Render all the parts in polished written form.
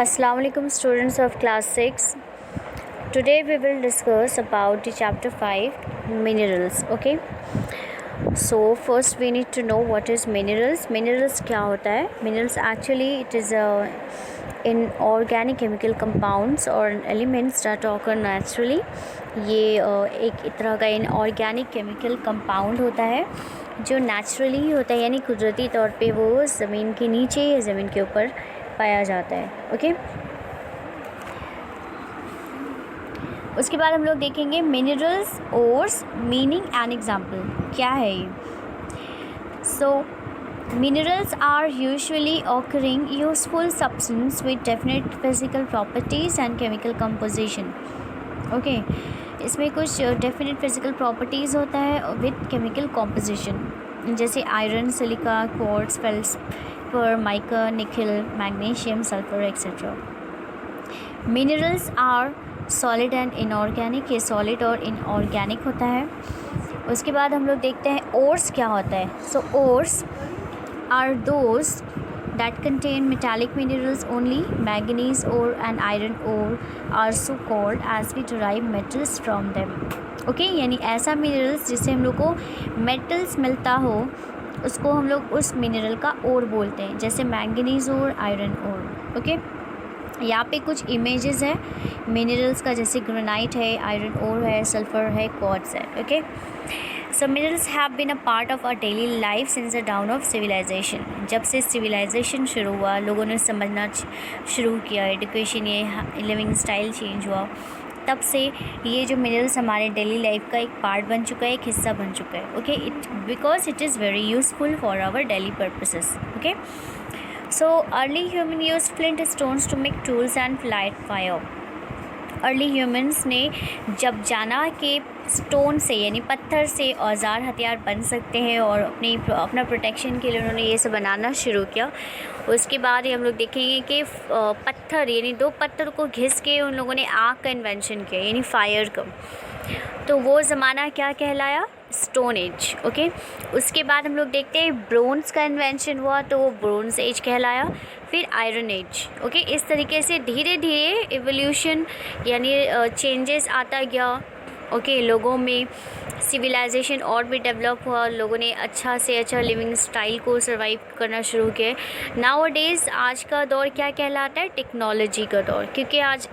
Assalamu alaikum students of class 6. Today we will discuss about the chapter 5 minerals. Okay, so first we need to know what is minerals क्या होता है. Minerals actually it is inorganic chemical compounds or elements that occur naturally. ये एक तरह का inorganic chemical compound होता है जो नेचुरली होता है, यानी कुदरती तौर पे वो ज़मीन के नीचे या ज़मीन के ऊपर पाया जाता है. ओके, उसके बाद हम लोग देखेंगे minerals ores meaning and example. क्या है ये? So minerals are usually occurring useful substance with definite physical properties and chemical composition. Okay, इसमें कुछ डेफिनेट फिजिकल प्रॉपर्टीज़ होता है विद केमिकल कॉम्पोजिशन, जैसे iron, silica, quartz, feldspar, mica, nickel, magnesium, sulphur etcetera. Minerals are solid and inorganic. ये solid और inorganic होता है. उसके बाद हम लोग देखते हैं ओर्स क्या होता है. So ores are those that contain metallic minerals only. Manganese ore and iron ore are so called as we derive metals from them. Okay, यानी ऐसा मिनरल्स जिससे हम लोग को मेटल्स मिलता हो उसको हम लोग उस मिनरल का ओर बोलते हैं, जैसे मैंगनीज ओर, आयरन ओर. ओके, यहाँ पे कुछ इमेजेस है मिनरल्स का, जैसे ग्रेनाइट है, आयरन ओर है, सल्फर है, क्वार्ट्ज है. Okay, so minerals have been a part of our daily life since the dawn of civilization. जब से सिविलाइजेशन शुरू हुआ, लोगों ने समझना शुरू किया, एजुकेशन, ये लिविंग स्टाइल चेंज हुआ, तब से ये जो मिनरल्स हमारे डेली लाइफ का एक पार्ट बन चुका है, एक हिस्सा बन चुका है. Okay, because it is very useful for our daily purposes. Okay, so early human use flint stones to make tools and light fire. Early humans ने जब जाना कि स्टोन से यानी पत्थर से औजार हथियार बन सकते हैं और अपना प्रोटेक्शन के लिए उन्होंने ये सब बनाना शुरू किया. उसके बाद हम लोग देखेंगे कि पत्थर यानी दो पत्थर को घिस के उन लोगों ने आग का इन्वेंशन किया, यानी फायर का. तो वो ज़माना क्या कहलाया? Stone age. ओके, उसके बाद हम लोग देखते हैं ब्रोंज़ का इन्वेंशन हुआ, तो वो ब्रोंज़ एज कहलाया. फिर आयरन एज. ओके, इस तरीके से धीरे धीरे इवोल्यूशन यानी चेंजेस आता गया. ओके, लोगों में सिविलाइजेशन और भी डेवलप हुआ, लोगों ने अच्छा से अच्छा लिविंग स्टाइल को सर्वाइव करना शुरू किया. नाउ डेज़ आज का दौर क्या कहलाता है? टेक्नोलॉजी का दौर, क्योंकि आज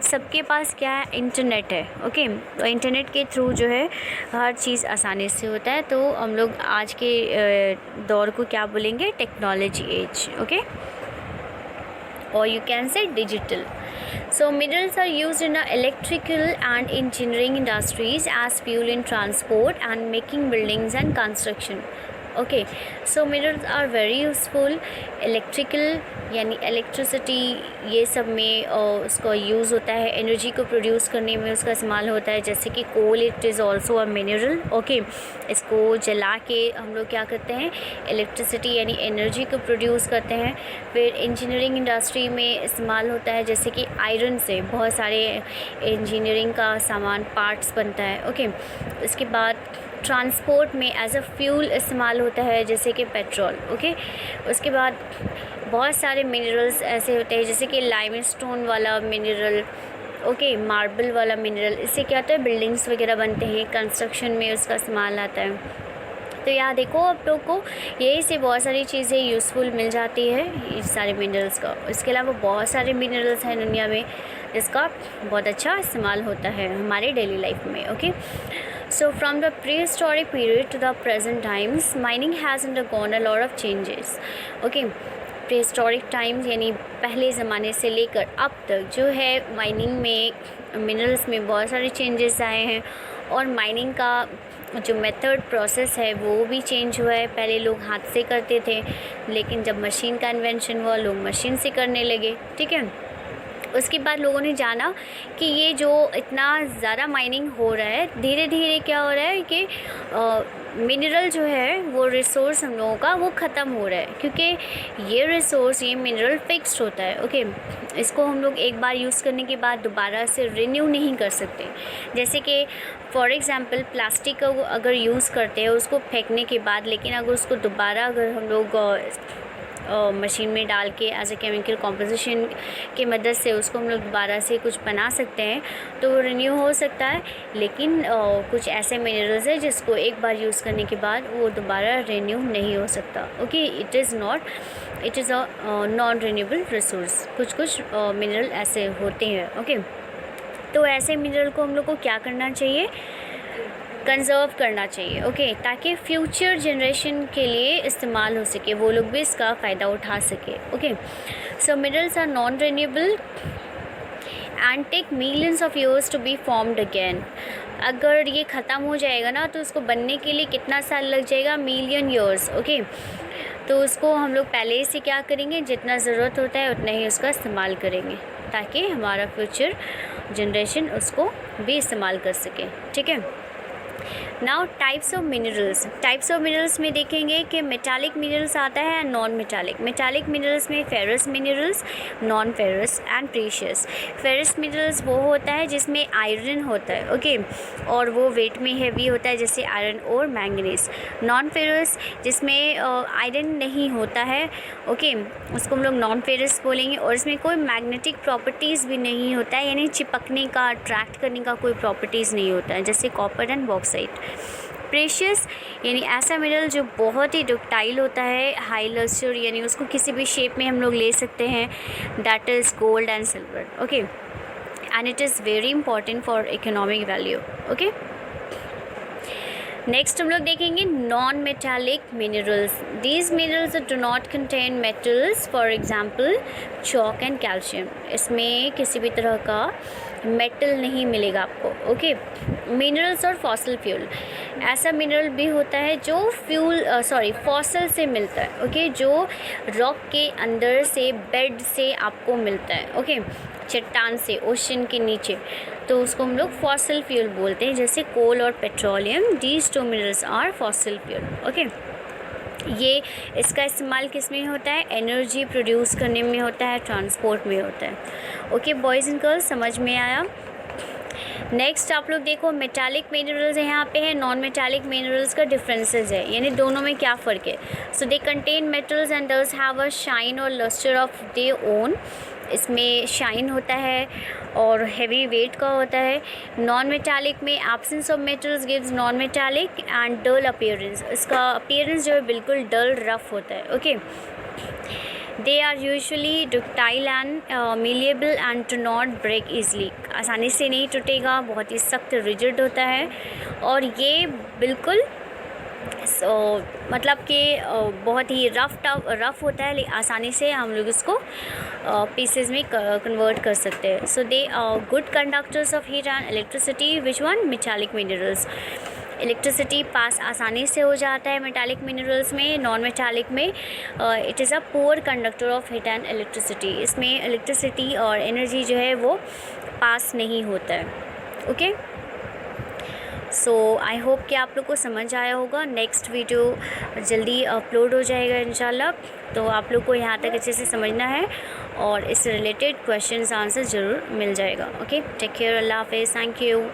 सबके पास क्या है? इंटरनेट है. ओके, तो इंटरनेट के थ्रू जो है हर चीज़ आसानी से होता है. तो हम लोग आज के दौर को क्या बोलेंगे? Technology age. Okay, or you can say digital. So minerals are used in the electrical and engineering industries as fuel in transport and making buildings and construction. Okay, so minerals are very useful. Electrical यानी electricity ये सब में उसका use होता है, energy को produce करने में उसका इस्तेमाल होता है, जैसे कि coal, it is also a mineral. Okay, इसको जला के हम लोग क्या करते हैं? इलेक्ट्रिसिटी यानी एनर्जी को प्रोड्यूस करते हैं. फिर इंजीनियरिंग इंडस्ट्री में इस्तेमाल होता है, जैसे कि आयरन से बहुत सारे इंजीनियरिंग का सामान, पार्ट्स बनता है. ओके, इसके बाद ट्रांसपोर्ट में एज अ फ्यूल इस्तेमाल होता है, जैसे कि पेट्रोल. ओके, उसके बाद बहुत सारे मिनरल्स ऐसे होते हैं, जैसे कि लाइमस्टोन वाला मिनरल. ओके, मार्बल वाला मिनरल. इससे क्या होता है? बिल्डिंग्स वगैरह बनते हैं, कंस्ट्रक्शन में उसका इस्तेमाल आता है. तो यहाँ देखो आप लोग को यही से बहुत सारी चीज़ें यूज़फुल मिल जाती है इस सारे मिनरल्स का. इसके अलावा बहुत सारे मिनरल्स हैं दुनिया में जिसका बहुत अच्छा इस्तेमाल होता है हमारे डेली लाइफ में. Okay, so from the prehistoric period to the present times mining has undergone a lot of changes. Okay, prehistoric times यानी पहले ज़माने से लेकर अब तक जो है माइनिंग में, मिनरल्स में बहुत सारे चेंजेस आए हैं. और माइनिंग का जो मेथड प्रोसेस है वो भी चेंज हुआ है. पहले लोग हाथ से करते थे, लेकिन जब मशीन का इन्वेंशन हुआ लोग मशीन से करने लगे. ठीक है, उसके बाद लोगों ने जाना कि ये जो इतना ज़्यादा माइनिंग हो रहा है, धीरे धीरे क्या हो रहा है कि मिनरल जो है वो रिसोर्स हम लोगों का वो ख़त्म हो रहा है, क्योंकि ये रिसोर्स, ये मिनरल फिक्स्ड होता है. ओके, इसको हम लोग एक बार यूज़ करने के बाद दोबारा से रिन्यू नहीं कर सकते. जैसे कि फॉर एग्ज़ाम्पल प्लास्टिक का अगर यूज़ करते हैं उसको फेंकने के बाद, लेकिन अगर उसको दोबारा अगर हम लोग मशीन में डाल के एज ए केमिकल कॉम्पोजिशन की मदद से उसको हम लोग दोबारा से कुछ बना सकते हैं तो वो रिन्यू हो सकता है। लेकिन कुछ ऐसे मिनरल्स हैं जिसको एक बार यूज़ करने के बाद वो दोबारा रिन्यू नहीं हो सकता। Okay, it is a non renewable resource. कुछ मिनरल ऐसे होते हैं। ओके, तो ऐसे मिनरल को हम लोग को क्या करना चाहिए, कंज़र्व करना चाहिए। ओके, ताकि फ्यूचर जनरेशन के लिए इस्तेमाल हो सके, वो लोग भी इसका फ़ायदा उठा सके। Okay, so minerals are non renewable and take millions of years to be formed again. अगर ये ख़त्म हो जाएगा ना तो उसको बनने के लिए कितना साल लग जाएगा, मिलियन ईयर्स। ओके, तो उसको हम लोग पहले से क्या करेंगे, जितना ज़रूरत होता है उतना ही उसका इस्तेमाल करेंगे ताकि हमारा फ्यूचर जनरेशन उसको भी इस्तेमाल कर सके। ठीक है, नाउ टाइप्स ऑफ मिनरल्स में देखेंगे कि मेटालिक मिनरल्स आता है and non metallic. Metallic minerals में ferrous minerals, non ferrous and precious. Ferrous minerals वो होता है जिसमें आयरन होता है। ओके, और वो वेट में हेवी होता है जैसे आयरन और मैंगनीज। नॉन फेरस जिसमें आयरन नहीं होता है, ओके, उसको हम लोग नॉन फेरस बोलेंगे, और इसमें कोई मैग्नेटिक प्रॉपर्टीज़ भी नहीं होता है, यानी चिपकने का, अट्रैक्ट करने का कोई प्रॉपर्टीज़ नहीं होता है जैसे कॉपर एंड बॉक्साइट। प्रेशियस यानी ऐसा मिनरल जो बहुत ही डक्टाइल होता है, हाई लस्टर, यानी उसको किसी भी शेप में हम लोग ले सकते हैं, that is gold and silver. Okay, and it is very important for economic value. Okay, next हम लोग देखेंगे non metallic minerals. These minerals do not contain metals, for example chalk and calcium. इसमें किसी भी तरह का मेटल नहीं मिलेगा आपको। ओके, मिनरल्स और फॉसिल फ्यूल, ऐसा मिनरल भी होता है जो फॉसिल से मिलता है। ओके, जो रॉक के अंदर से, बेड से आपको मिलता है। ओके, चट्टान से, ओशन के नीचे, तो उसको हम लोग फॉसिल फ्यूल बोलते हैं जैसे कोल और petroleum. These two minerals are fossil fuel. Okay, ये इसका इस्तेमाल किस में होता है, एनर्जी प्रोड्यूस करने में होता है, ट्रांसपोर्ट में होता है। ओके बॉयज़ एंड गर्ल्स, समझ में आया। नेक्स्ट आप लोग देखो, मेटालिक मिनरल्स यहाँ पे है, नॉन मेटालिक मिनरल्स का डिफरेंसेस है, यानी दोनों में क्या फ़र्क है। So they contain metals and thus have a shine और लस्टर ऑफ दे ओन। इसमें शाइन होता है और हेवी वेट का होता है। नॉन मेटालिक में absence of metals gives non metallic and dull appearance. इसका अपीयरेंस जो है बिल्कुल डल रफ होता है। Okay, they are usually ductile and malleable and do not break easily. आसानी से नहीं टूटेगा, बहुत ही सख्त रिजिड होता है, और ये बिल्कुल मतलब कि बहुत ही रफ होता है, लेकिन आसानी से हम लोग इसको पीसेस में कन्वर्ट कर सकते हैं। So they good conductors of heat and electricity. Which one, metallic minerals. Electricity pass आसानी से हो जाता है मेटालिक मिनरल्स में। नॉन मेटालिक में it is a poor conductor of heat and electricity. इसमें इलेक्ट्रिसिटी और एनर्जी जो है वो पास नहीं होता है। ओके, सो आई होप कि आप लोग को समझ आया होगा। नेक्स्ट वीडियो जल्दी अपलोड हो जाएगा इंशाल्लाह, तो आप लोग को यहाँ तक अच्छे से समझना है और इससे रिलेटेड क्वेश्चंस आंसर ज़रूर मिल जाएगा। ओके, टेक केयर, अल्लाह हाफिज़, थैंक यू।